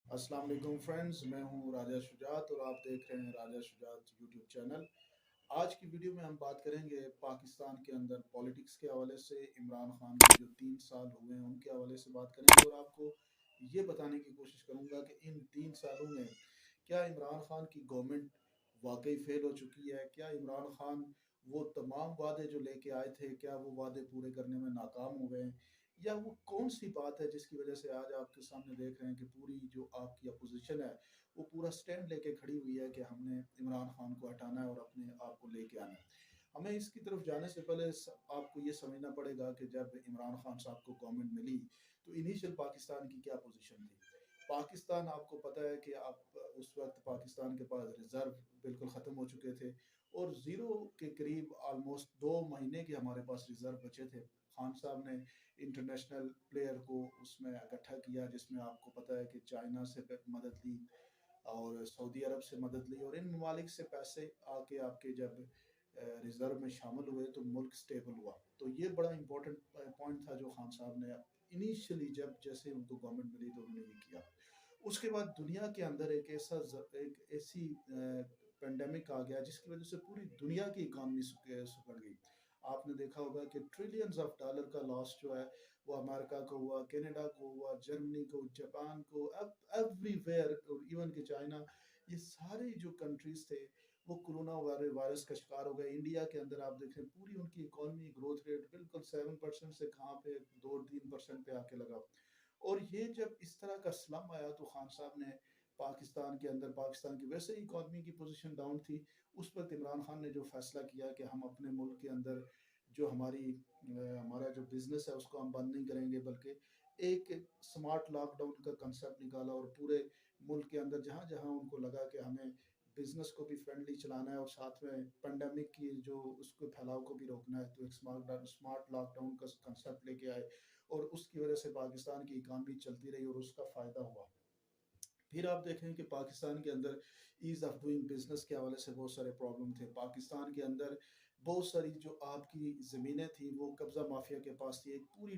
अस्सलाम वालेकुम फ्रेंड्स, मैं हूं राजा शुजात और आप देख रहे हैं राजा शुजात यूट्यूब चैनल। आज की वीडियो में हम बात करेंगे पाकिस्तान के अंदर पॉलिटिक्स के हवाले से। इमरान खान के जो 3 साल हुए हैं उनके हवाले से बात करेंगे और आपको ये बताने की कोशिश करूंगा कि इन 3 सालों में क्या इमरान खान की गवर्नमेंट वाकई फेल हो चुकी है। क्या इमरान खान वो तमाम वादे जो लेके आए थे, क्या वो वादे पूरे करने में नाकाम हो गए हैं, या वो कौन सी बात है जिसकी वजह से आज आपके सामने देख रहे हैं कि पूरी जो आपकी अपोजिशन है वो पूरा स्टैंड लेके खड़ी हुई है कि हमने इमरान खान को हटाना है और अपने आप को लेके आना है। हमें इसकी तरफ जाने से पहले आपको ये समझना पड़ेगा कि जब इमरान खान साहब को गवर्नमेंट मिली तो इनिशियल पाकिस्तान की क्या पोजीशन थी। पाकिस्तान, आपको पता है कि आप उस वक्त पाकिस्तान के पास रिजर्व बिल्कुल ख़त्म हो चुके थे और ज़ीरो के करीब ऑलमोस्ट 2 महीने के हमारे पास रिजर्व बचे थे। खान साहब ने इंटरनेशनल प्लेयर को उसमें इकट्ठा किया, जिसमें आपको पता है कि चाइना से मदद ली और सऊदी अरब से मदद ली और इन ममालिक से पैसे आके आपके जब रिजर्व में शामिल हुए तो मुल्क स्टेबल हुआ। तो ये बड़ा इंपॉर्टेंट पॉइंट था जो खान साहब ने इनिशियली जब जैसे उनको गवर्नमेंट मिली तो उन्होंने ये किया। उसके बाद दुनिया के अंदर एक ऐसी पेंडेमिक आ गया जिसकी वजह से पूरी दुनिया की इकॉनमी सुकड़ गई। आपने देखा होगा कि ट्रिलियंस ऑफ डॉलर का लॉस जो है वो अमेरिका को हुआ, कनाडा को हुआ, जर्मनी को, जापान को, अब एवरीवेयर, और इवन के चाइना, ये सारे जो कंट्रीज थे वो कोरोना वायरस का शिकार हो गए। इंडिया के अंदर आप देखें पूरी उनकी इकोनॉमी ग्रोथ रेट बिल्कुल 7% से कहाँ पे 2-3% पे आके लगा। और ये जब इस तरह का स्लम आया तो खान साहब ने पाकिस्तान के अंदर, पाकिस्तान की वैसे ही इकॉनमी की पोजीशन डाउन थी, उस वक्त इमरान खान ने जो फैसला किया कि हम अपने मुल्क के अंदर जो हमारा जो बिजनेस है उसको हम बंद नहीं करेंगे, बल्कि एक स्मार्ट लॉकडाउन का कंसेप्ट निकाला और पूरे मुल्क के अंदर जहाँ जहाँ उनको लगा कि हमें बिजनेस को भी फ्रेंडली चलाना है और साथ में पेंडेमिक की जो उसको फैलाव को भी रोकना है, तो एक स्मार्ट लॉकडाउन का कंसेप्ट लेके आए और उसकी वजह से पाकिस्तान की इकानमी चलती रही और उसका फ़ायदा हुआ। फिर आप देखें कि पाकिस्तान के अंदर ईज़ ऑफ डूइंग बिजनेस के हवाले से बहुत सारे प्रॉब्लम थे। पाकिस्तान के अंदर बहुत सारी जो आपकी ज़मीनें थी वो कब्ज़ा माफिया के पास थी। एक पूरी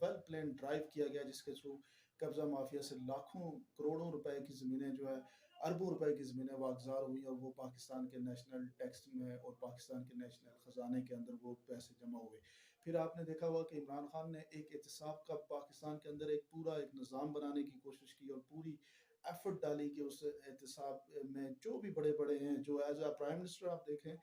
वेल प्लान ड्राइव किया गया जिसके थ्रू कब्ज़ा माफिया से लाखों करोड़ों रुपए की ज़मीनें जो है, अरबों रुपए की ज़मीनें वागजार हुई और वो पाकिस्तान के नेशनल टैक्स में और पाकिस्तान के नेशनल ख़जाने के अंदर वो पैसे जमा हुए। फिर आपने देखा हुआ कि इमरान खान ने एक एहतसाब का पाकिस्तान के अंदर एक पूरा एक निज़ाम बनाने की कोशिश की और पूरी एफर्ट डाली कि उस एहतसाब में जो भी बड़े बड़े हैं, जो एज आ प्राइम मिनिस्टर आप देखें,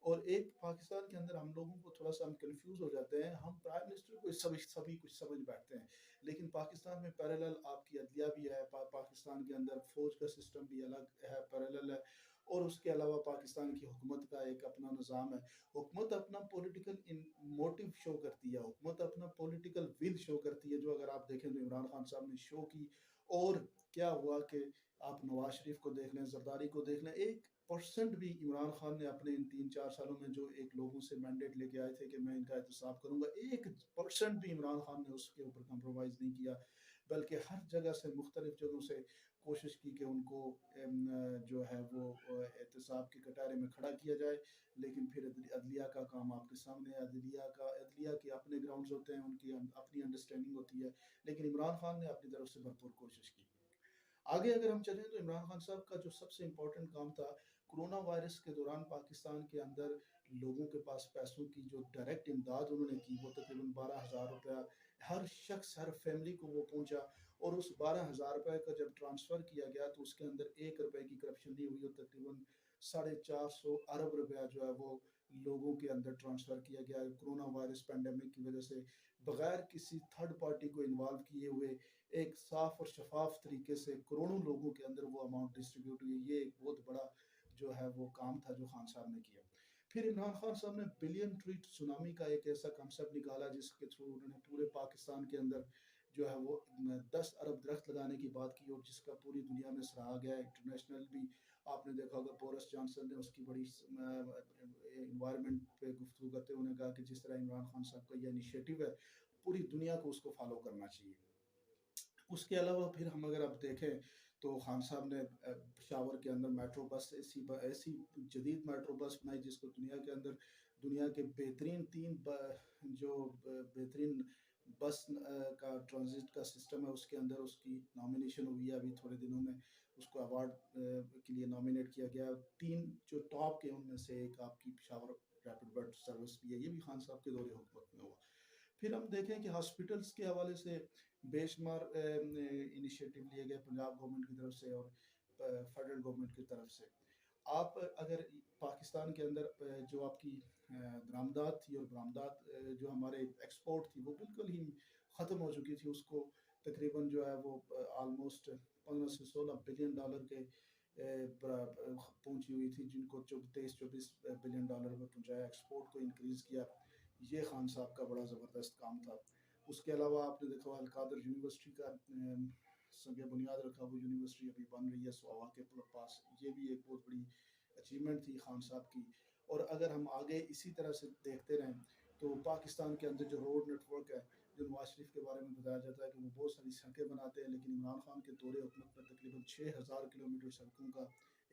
और एक पाकिस्तान के अंदर हम लोगों को थोड़ा सा हम कंफ्यूज हो जाते हैं, हम प्राइम मिनिस्टर को सभी सभी कुछ समझ बैठते हैं, लेकिन पाकिस्तान में पैरेलल आपकी अदलिया भी है, पाकिस्तान के अंदर फौज का सिस्टम भी अलग है, पैरेलल है, और उसके अलावा पाकिस्तान की हुकूमत का एक अपना निज़ाम है। हुकूमत अपना पॉलिटिकल मोटिव शो करती है, हुकूमत अपना पॉलिटिकल विल शो करती है, जो अगर आप देखें तो इमरान खान साहब ने शो की। और क्या हुआ कि आप नवाज शरीफ को देख लें, जरदारी को देख लें, 1% भी इमरान खान ने अपने इन 3-4 सालों में जो एक लोगों से मैंडेट लेके आए थे कि मैं इनका एहतसाब करूंगा, 1% भी इमरान खान ने उसके ऊपर कंप्रोमाइज़ नहीं किया, बल्कि हर जगह से मुख्तलिफ जगहों से कोशिश की कि उनको जो है वो एहतसाब के कटारे में खड़ा किया जाए। लेकिन फिर अदलिया का काम आपके सामने है, अदलिया के अपने ग्राउंड्स होते हैं, उनकी अपनी अंडरस्टैंडिंग होती है, लेकिन इमरान खान ने अपनी तरफ से भरपूर कोशिश की। आगे अगर हम चलें तो इमरान खान साहब का जो सबसे इम्पोर्टेंट काम था, कोरोना वायरस के दौरान पाकिस्तान के अंदर लोगों के पास पैसों की जो डायरेक्ट इमदाद उन्होंने की वो तकरीबन 12,000 रुपया हर शख्स, हर फैमिली को वो पहुंचा। और उस 12,000 रुपये का जब ट्रांसफ़र किया गया तो उसके अंदर 1 रुपए की करप्शन नहीं हुई और तकरीबन 450 अरब रुपया जो है वो लोगों के अंदर ट्रांसफ़र किया गया कोरोना वायरस पेंडेमिक की वजह से, बगैर किसी थर्ड पार्टी को इन्वॉल्व किए हुए एक साफ और शफाफ तरीके से करोड़ों लोगों के अंदर वो अमाउंट डिस्ट्रीब्यूट हुई। ये एक बहुत बड़ा जो है वो काम था जो खान साहब ने किया। फिर इमरान खान साहब ने बिलियन ट्री सुनामी का एक ऐसा कंसेप्ट निकाला जिसके थ्रू उन्होंने पूरे पाकिस्तान के अंदर जो है वो 10 अरब दरख्त लगाने की बात की और जिसका पूरी दुनिया में सराहा गया, इंटरनेशनल भी। आपने देखा होगा बोरिस जॉनसन ने उसकी बड़ी इन्वायरमेंट पे गुफ्तगू करते हुए उन्होंने कहा कि जिस तरह इमरान खान साहब का ये इनिशिएटिव है पूरी दुनिया को उसको फॉलो करना चाहिए। उसके अलावा फिर हम अगर आप देखें तो खान साहब ने पेशावर के अंदर मेट्रो बस, ऐसी ऐसी जदीद मेट्रो बस बनाई जिसको दुनिया के अंदर दुनिया के बेहतरीन जो बेहतरीन बस का ट्रांजिट का सिस्टम है, उसके अंदर उसकी नॉमिनेशन हुई है अभी थोड़े दिनों में, उसको अवार्ड के लिए नॉमिनेट किया गया। तीन जो टॉप के उनमें से एक आपकी पिशावर रैपिड बट सर्विस भी है, ये भी खान साहब के दौरे हुकूमत में हुआ। फिर हम देखें कि हॉस्पिटल्स के हवाले से बेशुमार इनिशिएटिव लिए गए पंजाब गवर्नमेंट की तरफ से और फेडरल गवर्नमेंट की तरफ से। आप अगर पाकिस्तान के अंदर जो आपकी दरामदात थी और बरामदात जो हमारे एक्सपोर्ट थी वो बिल्कुल ही ख़त्म हो चुकी थी, उसको तकरीबन जो है वो आलमोस्ट 15 से 16 बिलियन डॉलर के पहुंची हुई थी, जिनको 23-24 बिलियन डॉलर में पहुंचाया, एक्सपोर्ट को इंक्रीज़ किया। ये खान साहब का बड़ा ज़बरदस्त काम था। उसके अलावा आपने देखा होगा अलकादर यूनिवर्सिटी का संग बुनियाद रखा, वो यूनिवर्सिटी अभी बन रही है सोवा के पास, ये भी एक बहुत बड़ी अचीवमेंट थी खान साहब की। और अगर हम आगे इसी तरह से देखते रहें तो पाकिस्तान के अंदर जो रोड नेटवर्क है, जो नवाज शरीफ के बारे में बताया जाता है कि वो बहुत सारी सड़कें बनाते हैं, लेकिन इमरान खान के दौरे हुकूमत में तकरीबन 6,000 किलोमीटर सड़कों का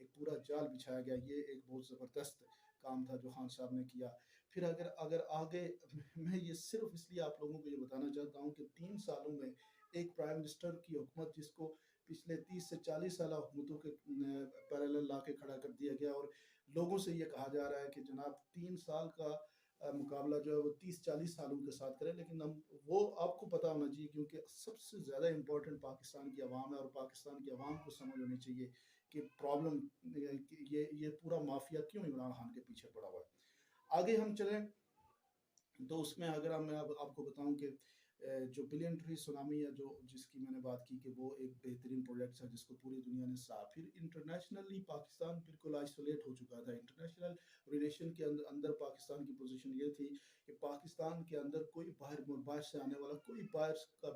एक पूरा जाल बिछाया गया। ये एक बहुत ज़बरदस्त काम था जो खान साहब ने किया। फिर अगर अगर आगे मैं ये सिर्फ इसलिए आप लोगों को ये बताना चाहता हूँ कि 3 सालों में एक प्राइम मिनिस्टर की हुकूमत, जिसको पिछले 30 से 40 साल हुकूमतों के पैरेलल ला के खड़ा कर दिया गया, और लोगों से ये कहा जा रहा है कि जनाब 3 साल का मुकाबला जो है वो 30-40 सालों के साथ करें, लेकिन हम वो आपको पता होना चाहिए, क्योंकि सबसे ज़्यादा इम्पोर्टेंट पाकिस्तान की आवाम है, और पाकिस्तान की आवाम को समझ होनी चाहिए कि प्रॉब्लम ये पूरा माफिया क्यों इमरान खान के पीछे पड़ा हुआ है। आगे हम चलें तो उसमें अगर मैं अब आपको बताऊं कि जो बिलियन ट्री सुनामी है, जो जिसकी मैंने बात की कि वो एक बेहतरीन प्रोजेक्ट है जिसको पूरी दुनिया ने साथ, फिर इंटरनेशनली पाकिस्तान बिल्कुल आइसोलेट हो चुका था। इंटरनेशनल रिलेशन के अंदर पाकिस्तान की पोजीशन ये थी कि पाकिस्तान के अंदर कोई बाहर से आने वाला, कोई बाहर का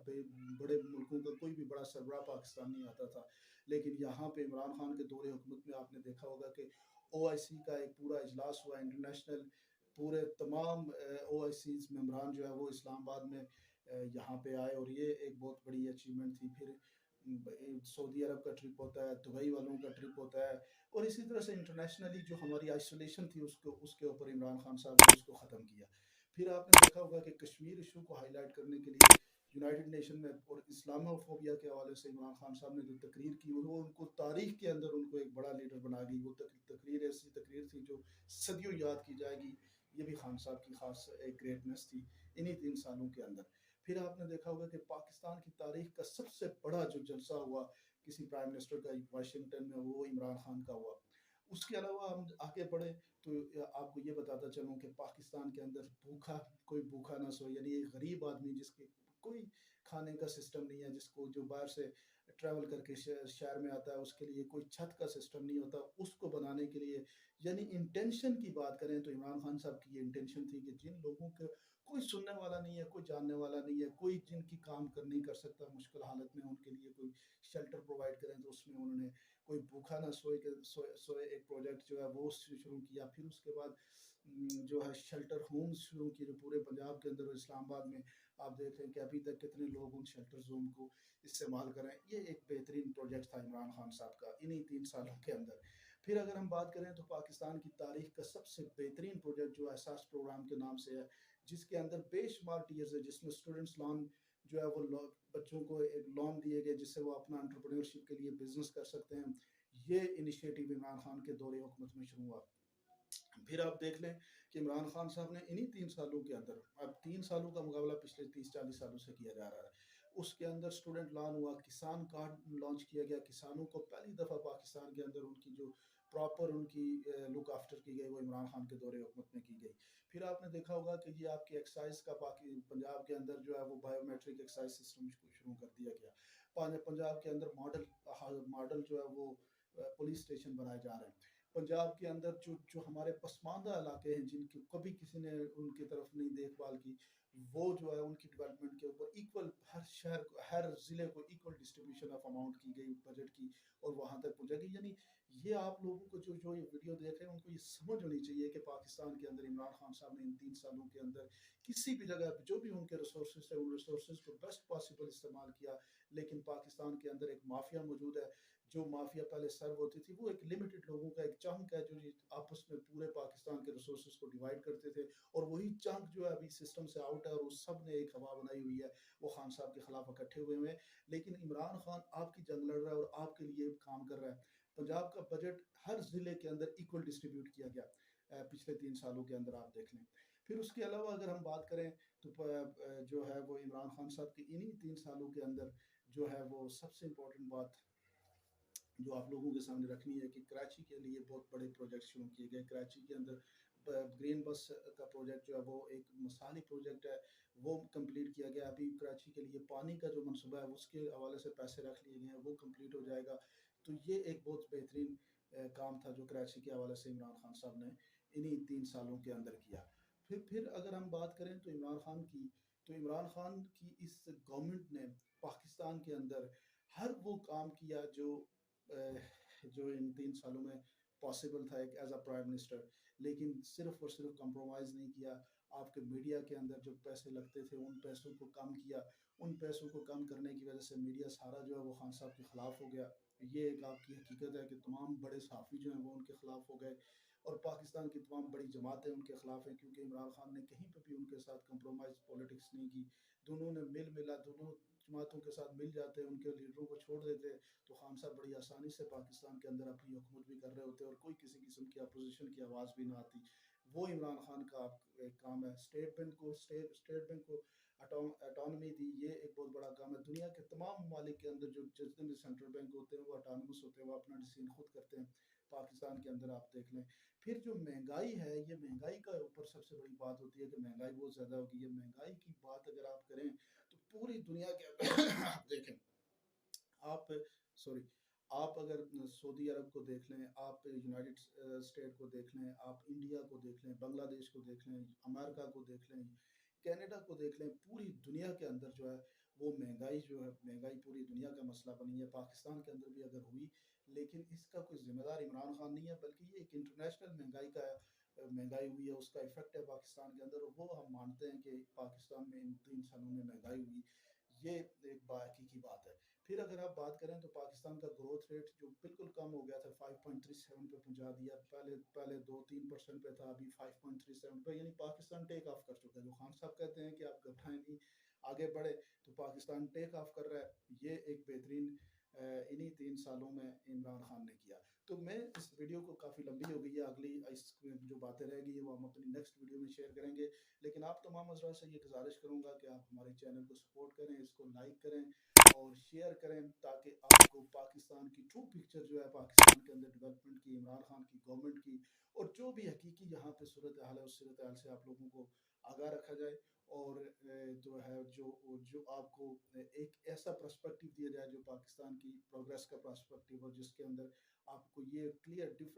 बड़े मुल्कों का कोई भी बड़ा सरबराह पाकिस्तान नहीं आता था। लेकिन यहाँ पे इमरान खान के दौरे हुकूमत में आपने देखा होगा कि OIC का एक पूरा इजलास हुआ इंटरनेशनल, पूरे तमाम OIC's मेम्बरान जो है वो इस्लामाबाद में यहाँ पे आए, और ये एक बहुत बड़ी अचीवमेंट थी। फिर सऊदी अरब का ट्रिप होता है, दुबई वालों का ट्रिप होता है, और इसी तरह से इंटरनेशनली जो हमारी आइसोलेशन थी उसको उसके ऊपर इमरान खान साहब ने उसको ख़त्म किया। फिर आपने देखा होगा कि कश्मीर इशू को हाईलाइट करने के लिए यूनाइटेड नेशन में और इस्लामोफोबिया के हवाले से इमरान खान साहब ने जो तकरीर की, वो उनको तारीख के अंदर उनको एक बड़ा लीडर बना गई। वो तकरीर ऐसी तकरीर थी जो सदियों याद की जाएगी। ये भी खान साहब की खास एक ग्रेटनेस थी इन्हीं 3 सालों के अंदर। फिर आपने देखा होगा कि पाकिस्तान की तारीख का सबसे बड़ा जो जलसा हुआ किसी प्राइम मिनिस्टर का वाशिंगटन में, वो इमरान खान का हुआ। उसके अलावा हम आगे बढ़े तो आपको ये बताता चलूँ कि पाकिस्तान के अंदर भूखा कोई भूखा ना सोए, यानी एक गरीब आदमी जिसके कोई खाने का सिस्टम नहीं है, जिसको जो बाहर से ट्रैवल करके शहर में आता है, उसके लिए कोई छत का सिस्टम नहीं होता, उसको बनाने के लिए, यानी इंटेंशन की बात करें तो इमरान खान साहब की ये इंटेंशन थी कि जिन लोगों को कोई सुनने वाला नहीं है, कोई जानने वाला नहीं है, कोई जिनकी काम कर नहीं कर सकता मुश्किल हालत में, उनके लिए कोई शेल्टर प्रोवाइड करें, तो उसमें उन्होंने कोई भूखा ना सोए के सोए एक प्रोजेक्ट जो है वो शुरू किया। फिर उसके बाद जो है शेल्टर होम्स शुरू किए, जो पूरे पंजाब के अंदर और इस्लामाबाद में आप देख रहे हैं कि अभी तक कितने लोग उन शेल्टर होम को इस्तेमाल करें। ये एक बेहतरीन प्रोजेक्ट था इमरान खान साहब का इन्हीं 3 सालों के अंदर। फिर अगर हम बात करें तो पाकिस्तान की तारीख का सबसे बेहतरीन प्रोजेक्ट जो एहसास प्रोग्राम के नाम से है, जिसके अंदर बेशुमार टीयर्स है, जिसमें स्टूडेंट्स लोन जो है वो बच्चों को एक लोन दिए गए जिससे वो अपना एंटरप्रेन्योरशिप के लिए बिजनेस कर सकते हैं। ये इनिशिएटिव इमरान खान के दौरे हुकूमत में शुरू हुआ। फिर आप देख लें कि इमरान खान साहब ने इन्हीं 3 सालों के अंदर, अब 3 सालों का मुकाबला पिछले 30-40 सालों से किया जा रहा है, उसके अंदर स्टूडेंट लोन हुआ, किसान कार्ड लॉन्च किया गया, किसानों को पहली दफ़ा पाकिस्तान के अंदर उनकी जो प्रॉपर उनकी लुक आफ्टर की गई वो इमरान खान के दौरे हुकूमत में की गई। फिर आपने देखा होगा कि ये आपकी एक्साइज का बाकी पंजाब के अंदर जो है वो बायोमेट्रिक एक्साइज सिस्टम शुरू कर दिया गया। पंजाब के अंदर मॉडल मॉडल जो है वो पुलिस स्टेशन बनाए जा रहे हैं। पंजाब के अंदर जो जो हमारे पसमानदा इलाके हैं, जिनकी कभी किसी ने उनकी तरफ नहीं देखभाल की, वो जो है उनकी डेवलपमेंट के ऊपर इक्वल हर शहर को, हर ज़िले को इक्वल डिस्ट्रीब्यूशन ऑफ अमाउंट की गई बजट की, और वहाँ तक पहुँचेगी। यानी ये आप लोगों को जो जो ये वीडियो देख रहे हैं उनको ये समझ होनी चाहिए कि पाकिस्तान के अंदर इमरान खान साहब ने इन 3 सालों के अंदर किसी भी जगह जो भी उनके रिसोर्सेज थे, उन रिसोर्सेज को बेस्ट पॉसिबल इस्तेमाल किया। लेकिन पाकिस्तान के अंदर एक माफिया मौजूद है। जो माफिया पहले सर्व होती थी वो एक लिमिटेड लोगों का एक चंक है जो आपस में पूरे पाकिस्तान के रिसोर्सेज को डिवाइड करते थे, और वही चंक जो है अभी सिस्टम से आउट है और उस सब ने एक हवा बनाई हुई है, वो खान साहब के खिलाफ इकट्ठे हुए हैं। लेकिन इमरान खान आपकी जंग लड़ रहा है और आपके लिए काम कर रहा है। पंजाब का बजट हर जिले के अंदर इक्वल डिस्ट्रीब्यूट किया गया पिछले 3 सालों के अंदर, आप देख लें। फिर उसके अलावा अगर हम बात करें तो जो है वो इमरान खान साहब की इन्हीं 3 सालों के अंदर जो है वो सबसे इम्पोर्टेंट बात जो आप लोगों के सामने रखनी है कि कराची के लिए बहुत बड़े प्रोजेक्ट शुरू किए गए। कराची के अंदर ग्रीन बस का प्रोजेक्ट जो है वो एक मिसाली प्रोजेक्ट है, वो कंप्लीट किया गया। अभी कराची के लिए पानी का जो मनसूबा है उसके हवाले से पैसे रख लिए गए हैं, वो कंप्लीट हो जाएगा। तो ये एक बहुत बेहतरीन काम था जो कराची के हवाले से इमरान खान साहब ने इन्हीं 3 सालों के अंदर किया। फिर अगर हम बात करें तो इमरान खान की, तो इमरान खान की इस गवर्नमेंट ने पाकिस्तान के अंदर हर वो काम किया जो इन 3 सालों में पॉसिबल था एक एज अ प्राइम मिनिस्टर। लेकिन सिर्फ और सिर्फ कंप्रोमाइज़ नहीं किया। आपके मीडिया के अंदर जो पैसे लगते थे उन पैसों को कम किया। उन पैसों को कम करने की वजह से मीडिया सारा जो है वो खान साहब के खिलाफ हो गया। ये एक आपकी हकीकत है कि तमाम बड़े सहाफ़ी जो हैं वो उनके खिलाफ हो गए, और पाकिस्तान की तमाम बड़ी जमातें उनके खिलाफ हैं, क्योंकि इमरान खान ने कहीं पर भी उनके साथ कंप्रोमाइज़ पॉलिटिक्स नहीं की। दोनों ने मिल मिला, दोनों जमातों के साथ मिल जाते, उनके लीडरों को छोड़ देते, तो खान साहब बड़ी आसानी से पाकिस्तान के अंदर अपनी हुकूमत भी कर रहे होते और कोई किसी किस्म की अपोजिशन की आवाज़ भी ना आती। वो इमरान खान का एक काम है। स्टेट बैंक को अटोनमी दी, ये एक बहुत बड़ा काम है। दुनिया के तमाम ममालिक के अंदर जो जितने भी सेंट्रल बैंक होते हैं वो अटानमस होते हैं, वो अपना डिसीजन खुद करते हैं। पाकिस्तान के अंदर आप देख लें। फिर जो महंगाई है, ये महंगाई का ऊपर सबसे बड़ी बात होती है कि महंगाई बहुत ज़्यादा होगी। ये महंगाई की बात अगर आप करें तो पूरी दुनिया के अंदर आप देखें, आप सॉरी आप अगर सऊदी अरब को देख लें, आप यूनाइटेड स्टेट को देख लें, आप इंडिया को देख लें, बांग्लादेश को देख लें, अमेरिका को देख लें, कनाडा को देख लें, पूरी दुनिया के अंदर जो है वो महंगाई जो है, महंगाई पूरी दुनिया का मसला बनी है। पाकिस्तान के अंदर भी अगर हुई, लेकिन इसका कोई जिम्मेदार इमरान खान नहीं है, बल्कि ये एक इंटरनेशनल महंगाई हुई है, उसका इफेक्ट है पाकिस्तान के अंदर, और वो हम मानते हैं कि पाकिस्तान में इन 3 सालों में महंगाई हुई। ये एक बाकी की बात है। फिर अगर आप बात करें तो पाकिस्तान का ग्रोथ रेट जो बिल्कुल कम हो गया था, 5.37 पे पहुंचा दिया। पहले पहले 2-3% पे था, अभी 5.37 पे, यानी पाकिस्तान टेक ऑफ कर चुका है। जो खान साहब कहते हैं कि आप घबराएं नहीं, आगे बढ़े, तो पाकिस्तान टेक ऑफ कर रहा है। ये एक बेहतरीन इन्हीं 3 सालों में इमरान खान ने किया। तो मैं इस वीडियो को काफ़ी लंबी हो गई है, अगली इस जो बातें रहेगी वो हम अपनी नेक्स्ट वीडियो में शेयर करेंगे। लेकिन आप तमाम हजरात से ये गुजारिश करूंगा कि आप हमारे चैनल को सपोर्ट करें, इसको लाइक करें और शेयर करें, ताकि आपको पाकिस्तान की ट्रू पिक्चर जो है पाकिस्तान के अंदर डेवलपमेंट की, इमरान खान की गवर्नमेंट की, और जो भी हकीकी यहाँ पे सूरत हाल है उस सूरत हाल से आप लोगों को आगाह रखा जाए। और जो है जो आपको एक ऐसा पर्सपेक्टिव दिया जाए जो पाकिस्तान की प्रोग्रेस का पर्सपेक्टिव हो, जिसके अंदर आपको ये क्लियर डिफरेंस